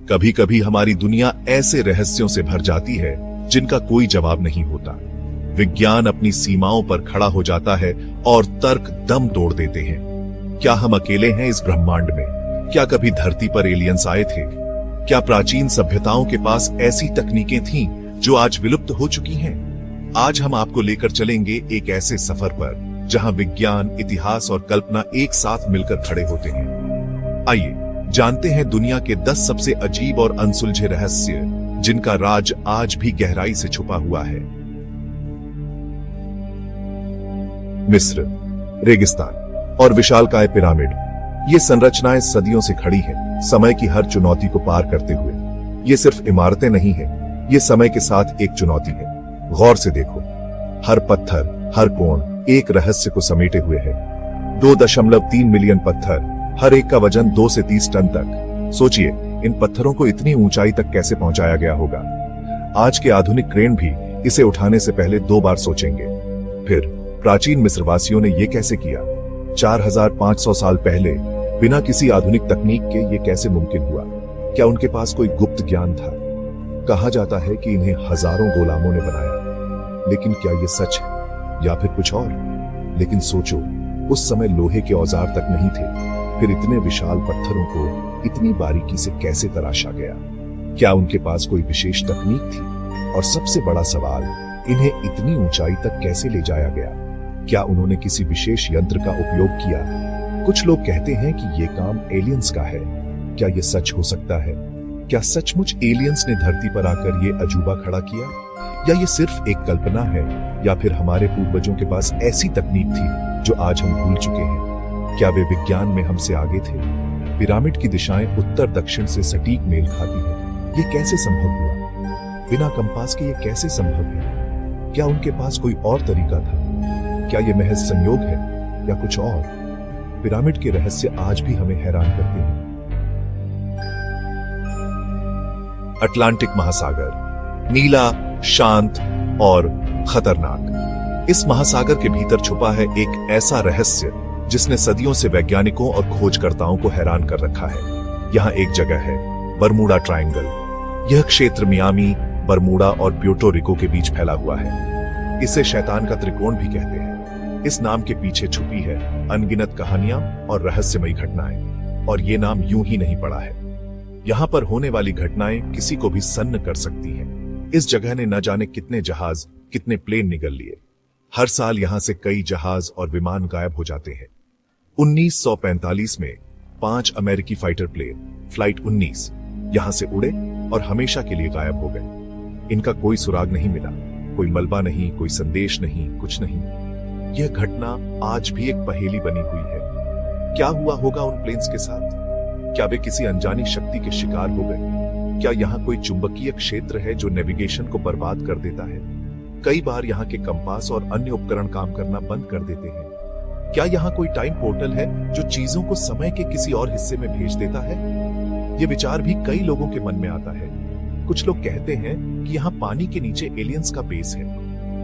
कभी कभी हमारी दुनिया ऐसे रहस्यों से भर जाती है जिनका कोई जवाब नहीं होता। विज्ञान अपनी सीमाओं पर खड़ा हो जाता है और तर्क दम तोड़ देते हैं। क्या हम अकेले हैं इस ब्रह्मांड में? क्या कभी धरती पर एलियंस आए थे? क्या प्राचीन सभ्यताओं के पास ऐसी तकनीकें थीं जो आज विलुप्त हो चुकी हैं? आज हम आपको लेकर चलेंगे एक ऐसे सफर पर जहां विज्ञान, इतिहास और कल्पना एक साथ मिलकर खड़े होते हैं। आइए जानते हैं दुनिया के 10 सबसे अजीब और अनसुलझे रहस्य जिनका राज आज भी गहराई से छुपा हुआ है। मिस्र, रेगिस्तान और विशालकाय पिरामिड, ये संरचनाएं सदियों से खड़ी हैं, समय की हर चुनौती को पार करते हुए। ये सिर्फ इमारतें नहीं हैं, ये समय के साथ एक चुनौती है। गौर से देखो, हर पत्थर, हर कोण एक रहस्य को समेटे हुए है। 2.3 मिलियन पत्थर, हर एक का वजन 2 से 30 टन तक। सोचिए, इन पत्थरों को इतनी ऊंचाई तक कैसे पहुंचाया गया होगा। आज के आधुनिक क्रेन भी इसे उठाने से पहले 2 बार सोचेंगे। फिर प्राचीन मिस्रवासियों ने यह कैसे किया? 4500 साल पहले बिना किसी आधुनिक तकनीक के ये कैसे मुमकिन हुआ? क्या उनके पास कोई गुप्त ज्ञान था? कहा जाता है कि इन्हें हजारों गुलामों ने बनाया, लेकिन क्या ये सच है या फिर कुछ और? लेकिन सोचो, उस समय लोहे के औजार तक नहीं थे, फिर इतने विशाल पत्थरों को इतनी बारीकी से कैसे तराशा गया? क्या उनके पास कोई विशेष तकनीक थी? और सबसे बड़ा सवाल, इन्हें इतनी ऊंचाई तक कैसे ले जाया गया? क्या उन्होंने किसी विशेष यंत्र का उपयोग किया? कुछ लोग कहते हैं कि यह काम एलियंस का है। क्या यह सच हो सकता है? क्या सचमुच एलियंस ने धरती पर आकर यह अजूबा खड़ा किया, या ये सिर्फ एक कल्पना है, या फिर हमारे पूर्वजों के पास ऐसी तकनीक थी जो आज हम भूल चुके हैं? क्या वे विज्ञान में हमसे आगे थे? पिरामिड की दिशाएं उत्तर दक्षिण से सटीक मेल खाती हैं। ये कैसे संभव हुआ? बिना कंपास के ये कैसे संभव है? क्या उनके पास कोई और तरीका था? क्या ये महज संयोग है या कुछ और? पिरामिड के रहस्य आज भी हमें हैरान करते हैं। अटलांटिक महासागर, नीला, शांत और खतरनाक। इस महासागर के भीतर छुपा है एक ऐसा रहस्य जिसने सदियों से वैज्ञानिकों और खोजकर्ताओं को हैरान कर रखा है। यहाँ एक जगह है, बरमूडा ट्रायंगल। यह क्षेत्र मियामी, बरमूडा और प्यूर्टो रिको के बीच फैला हुआ है। इसे शैतान का त्रिकोण भी कहते हैं। इस नाम के पीछे छुपी है अनगिनत कहानियां और रहस्यमयी घटनाएं, और ये नाम यूं ही नहीं पड़ा है। यहाँ पर होने वाली घटनाएं किसी को भी सन्न कर सकती हैं। इस जगह ने न जाने कितने जहाज, कितने प्लेन निगल लिए। हर साल यहाँ से कई जहाज और विमान गायब हो जाते हैं। 1945 में 5 अमेरिकी फाइटर प्लेन फ्लाइट 19 यहां से उड़े और हमेशा के लिए गायब हो गए। इनका कोई सुराग नहीं मिला, कोई मलबा नहीं, कोई संदेश नहीं, कुछ नहीं। यह घटना आज भी एक पहेली बनी हुई है। क्या हुआ होगा उन प्लेन्स के साथ? क्या वे किसी अनजानी शक्ति के शिकार हो गए? क्या यहाँ कोई चुंबकीय क्षेत्र है जो नेविगेशन को बर्बाद कर देता है? कई बार यहाँ के कंपास और अन्य उपकरण काम करना बंद कर देते हैं। क्या यहाँ कोई टाइम पोर्टल है जो चीजों को समय के किसी और हिस्से में भेज देता है? ये विचार भी कई लोगों के मन में आता है। कुछ लोग कहते हैं कि यहाँ पानी के नीचे एलियंस का बेस है।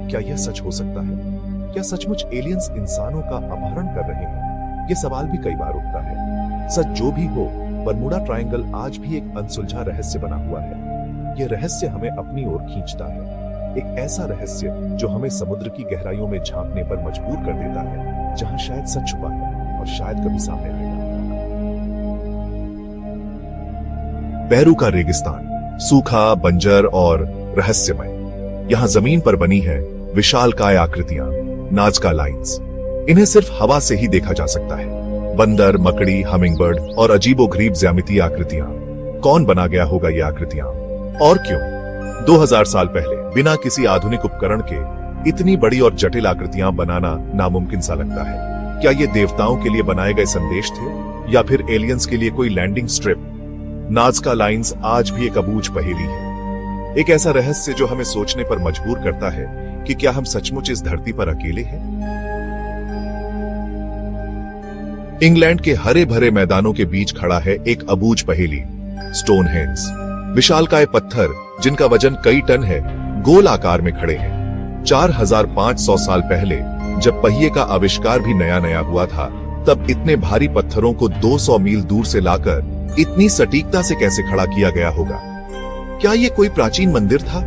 क्या यह सच हो सकता है? क्या सचमुच एलियंस इंसानों का अपहरण कर रहे हैं? ये सवाल भी कई बार उठता है। सच जो भी हो, बरमूडा ट्रायंगल आज भी एक अनसुलझा रहस्य बना हुआ है। यह रहस्य हमें अपनी ओर खींचता है। एक ऐसा रहस्य जो हमें समुद्र की गहराइयों में झांकने पर मजबूर कर देता है, जहां शायद सच छुपा है और शायद कभी सामने आएगा। पेरू का रेगिस्तान, सूखा, बंजर और रहस्यमय। यहाँ जमीन पर बनी है विशालकाय आकृतियां, नाजका लाइंस। इन्हें सिर्फ हवा से ही देखा जा सकता है। बंदर, मकड़ी, हमिंगबर्ड और अजीबोगरीब ज्यामितीय आकृतियां। कौन बना गया होगा ये आकृतियां, और क्यों? 2000 साल पहले बिना किसी आधुनिक उपकरण के इतनी बड़ी और जटिल आकृतियां बनाना नामुमकिन सा लगता है। क्या ये देवताओं के लिए बनाए गए संदेश थे, या फिर एलियंस के लिए कोई लैंडिंग स्ट्रिप? नाजका लाइंस आज भी एक अबूझ पहेली है। एक ऐसा रहस्य जो हमें सोचने पर मजबूर करता है कि क्या हम सचमुच इस धरती पर अकेले हैं? इंग्लैंड के हरे भरे मैदानों के बीच खड़ा है एक अबूझ पहेली, स्टोनहेंज। विशालकाय पत्थर जिनका वजन कई टन है, गोल आकार में खड़े हैं। 4500 साल पहले जब पहिए का आविष्कार भी नया नया हुआ था, तब इतने भारी पत्थरों को 200 मील दूर से लाकर इतनी सटीकता से कैसे खड़ा किया गया होगा? क्या ये कोई प्राचीन मंदिर था?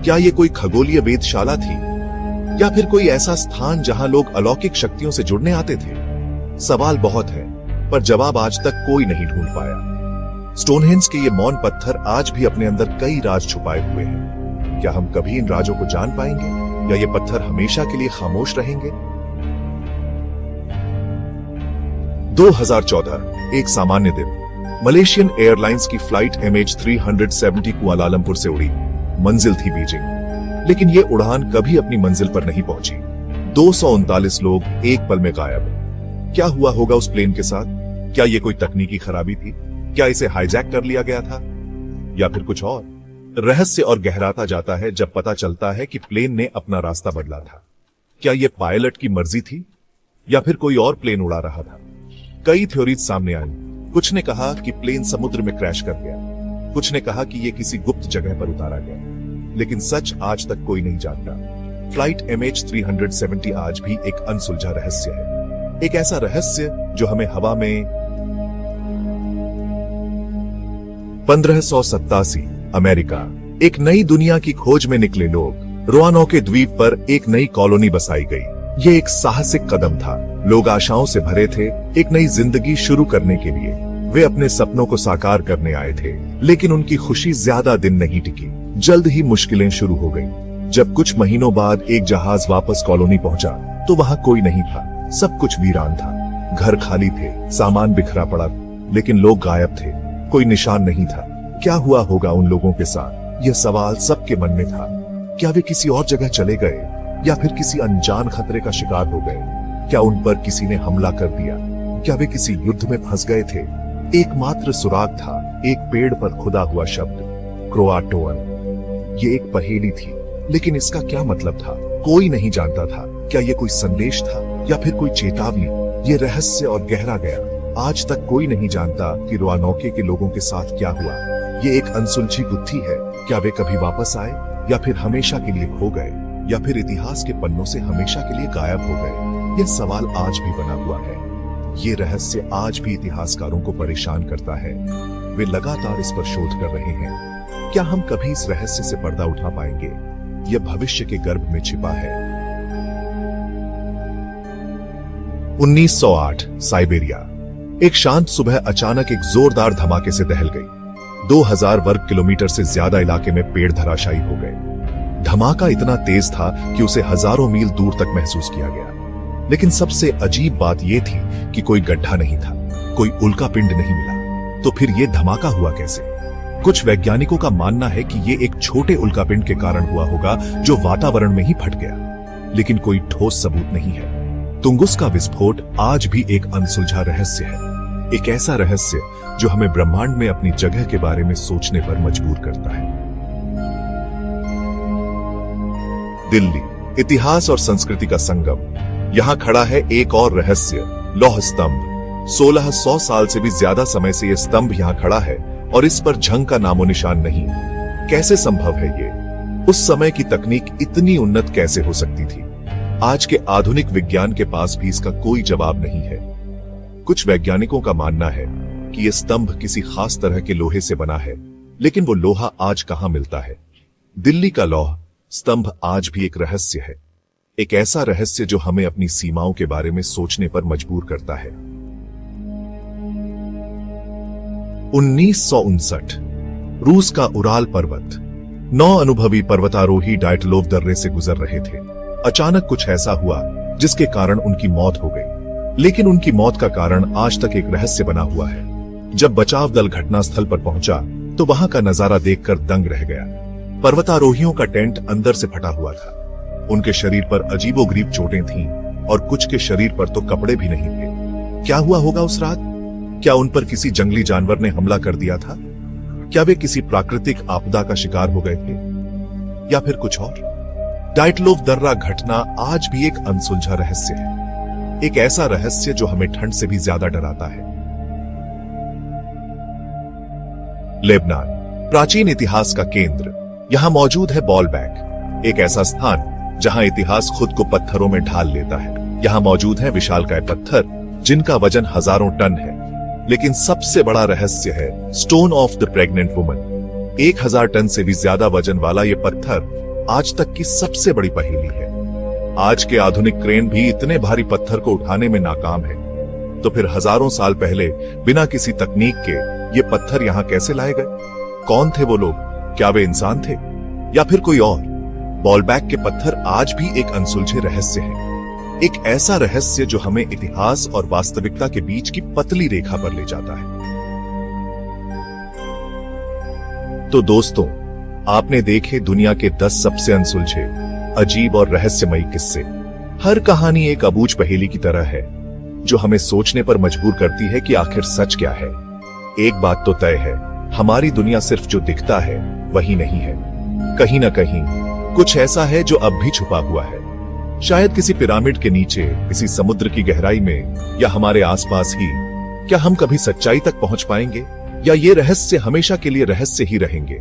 क्या ये कोई खगोलीय वेधशाला थी? या फिर कोई ऐसा स्थान जहां लोग अलौकिक शक्तियों से जुड़ने आते थे? सवाल बहुत है, पर जवाब आज तक कोई नहीं ढूंढ पाया। स्टोनहेंज के ये मौन पत्थर आज भी अपने अंदर कई राज छुपाए हुए हैं। क्या हम कभी इन राजों को जान पाएंगे, या ये पत्थर हमेशा के लिए खामोश रहेंगे? 2014 एक सामान्य दिन। मलेशियन एयरलाइंस की फ्लाइट MH370 कुआलालंपुर से उड़ी। मंजिल थी बीजिंग, लेकिन ये उड़ान कभी अपनी मंजिल पर नहीं पहुंची। 239 लोग एक पल में गायब। क्या हुआ होगा उस प्लेन के साथ? क्या ये कोई तकनीकी खराबी थी? क्या इसे हाईजैक कर लिया गया था, या फिर कुछ और? रहस्य और गहराता जाता है जब पता चलता है कि प्लेन ने अपना रास्ता बदला था। क्या यह पायलट की मर्जी थी, या फिर कोई और प्लेन उड़ा रहा था? कई थ्योरीज सामने आई। कुछ ने कहा कि प्लेन समुद्र में क्रैश कर गया, कुछ ने कहा कि यह किसी गुप्त जगह पर उतारा गया, लेकिन सच आज तक कोई नहीं जानता। फ्लाइट MH370 आज भी एक अनसुलझा रहस्य है। एक ऐसा रहस्य जो हमें हवा में 1587 अमेरिका, एक नई दुनिया की खोज में निकले लोग। रोआनोके द्वीप पर एक नई कॉलोनी बसाई गई। ये एक साहसिक कदम था। लोग आशाओं से भरे थे, एक नई जिंदगी शुरू करने के लिए। वे अपने सपनों को साकार करने आए थे, लेकिन उनकी खुशी ज्यादा दिन नहीं टिकी। जल्द ही मुश्किलें शुरू हो गईं। जब कुछ महीनों बाद एक जहाज वापस कॉलोनी पहुंचा, तो वहां कोई नहीं था। सब कुछ वीरान था। घर खाली थे, सामान बिखरा पड़ा, लेकिन लोग गायब थे। कोई निशान नहीं था। क्या हुआ होगा उन लोगों के साथ? यह सवाल सबके मन में था। क्या वे किसी और जगह चले गए, या फिर किसी अनजान खतरे का शिकार हो गए? क्या उन पर किसी ने हमला कर दिया? क्या वे किसी युद्ध में फंस गए थे? एकमात्र सुराग था एक पेड़ पर खुदा हुआ शब्द, क्रोआटोअन। ये एक पहेली थी, लेकिन इसका क्या मतलब था? कोई नहीं जानता था। क्या ये कोई संदेश था, या फिर कोई चेतावनी? ये रहस्य और गहरा गया। आज तक कोई नहीं जानता कि रोआनोके के लोगों के साथ क्या हुआ। ये एक अनसुलझी गुत्थी है। क्या वे कभी वापस आए, या फिर हमेशा के लिए खो गए, या फिर इतिहास के पन्नों से हमेशा के लिए गायब हो गए? यह सवाल आज भी बना हुआ है। ये रहस्य आज भी इतिहासकारों को परेशान करता है। वे लगातार इस पर शोध कर रहे हैं। क्या हम कभी इस रहस्य से पर्दा उठा पाएंगे? यह भविष्य के गर्भ में छिपा है। 1908 साइबेरिया। एक शांत सुबह अचानक एक जोरदार धमाके से दहल गई। 2000 वर्ग किलोमीटर से ज्यादा इलाके में पेड़ धराशायी हो गए। धमाका इतना तेज था कि उसे हजारों मील दूर तक महसूस किया गया। लेकिन सबसे अजीब बात यह थी कि कोई गड्ढा नहीं था, कोई उल्का पिंड नहीं मिला। तो फिर यह धमाका हुआ कैसे? कुछ वैज्ञानिकों का मानना है कि यह एक छोटे उल्का पिंड के कारण हुआ होगा, जो वातावरण में ही फट गया। लेकिन कोई ठोस सबूत नहीं है। तुंगुस्का विस्फोट आज भी एक अनसुलझा रहस्य है। एक ऐसा रहस्य जो हमें ब्रह्मांड में अपनी जगह के बारे में सोचने पर मजबूर करता है। दिल्ली, इतिहास और संस्कृति का संगम। यहां खड़ा है एक और रहस्य, लौह स्तंभ। 1600 साल से भी ज्यादा समय से यह स्तंभ यहां खड़ा है, और इस पर झंग का नामो निशान नहीं। कैसे संभव है ये? उस समय की तकनीक इतनी उन्नत कैसे हो सकती थी? आज के आधुनिक विज्ञान के पास भी इसका कोई जवाब नहीं है। कुछ वैज्ञानिकों का मानना है कि यह स्तंभ किसी खास तरह के लोहे से बना है, लेकिन वो लोहा आज कहां मिलता है? दिल्ली का लौह स्तंभ आज भी एक रहस्य है। एक ऐसा रहस्य जो हमें अपनी सीमाओं के बारे में सोचने पर मजबूर करता है। 1959 रूस का उराल पर्वत। 9 अनुभवी पर्वतारोही डायटलोव दर्रे से गुजर रहे थे। अचानक कुछ ऐसा हुआ जिसके कारण उनकी मौत हो गई। लेकिन उनकी मौत का कारण आज तक एक रहस्य बना हुआ है। जब बचाव दल घटनास्थल पर पहुंचा तो वहां का नजारा देखकर दंग रह गया। पर्वतारोहियों का टेंट अंदर से फटा हुआ था। उनके शरीर पर अजीबोगरीब चोटें थीं, और कुछ के शरीर पर तो कपड़े भी नहीं थे। क्या हुआ होगा उस रात? क्या उन पर किसी जंगली जानवर ने हमला कर दिया था? क्या वे किसी प्राकृतिक आपदा का शिकार हो गए थे, या फिर कुछ और? डायटलोव दर्रा घटना आज भी एक अनसुलझा रहस्य है। एक ऐसा रहस्य जो हमें ठंड से भी ज्यादा डराता है। लेबनान, प्राचीन इतिहास का केंद्र। यहां मौजूद है बॉलबैक, एक ऐसा स्थान जहां इतिहास खुद को पत्थरों में ढाल लेता है। यहां मौजूद है विशालकाय पत्थर जिनका वजन हजारों टन है। लेकिन सबसे बड़ा रहस्य है stone of the pregnant woman. 1000 ton से भी ज्यादा वजन वाला ये पत्थर आज तक की सबसे बड़ी पहेली है। आज के आधुनिक क्रेन भी इतने भारी पत्थर को उठाने में नाकाम है, तो फिर हजारों साल पहले बिना किसी तकनीक के ये पत्थर यहां कैसे लाए गए? कौन थे वो लोग? क्या वे इंसान थे या फिर कोई और? बॉलबैक के पत्थर आज भी एक अनसुलझे रहस्य है, एक ऐसा रहस्य जो हमें इतिहास और वास्तविकता के बीच की पतली रेखा पर ले जाता है। तो दोस्तों, आपने देखे दुनिया के 10 सबसे अनसुलझे, अजीब और रहस्यमयी किस्से। हर कहानी एक अबूझ पहेली की तरह है, जो हमें सोचने पर मजबूर करती है कि आखिर सच क्या है। एक बात तो तय है, हमारी दुनिया सिर्फ जो दिखता है वही नहीं है। कहीं ना कहीं कुछ ऐसा है जो अब भी छुपा हुआ है, शायद किसी पिरामिड के नीचे, किसी समुद्र की गहराई में, या हमारे आसपास ही। क्या हम कभी सच्चाई तक पहुंच पाएंगे, या ये रहस्य हमेशा के लिए रहस्य ही रहेंगे?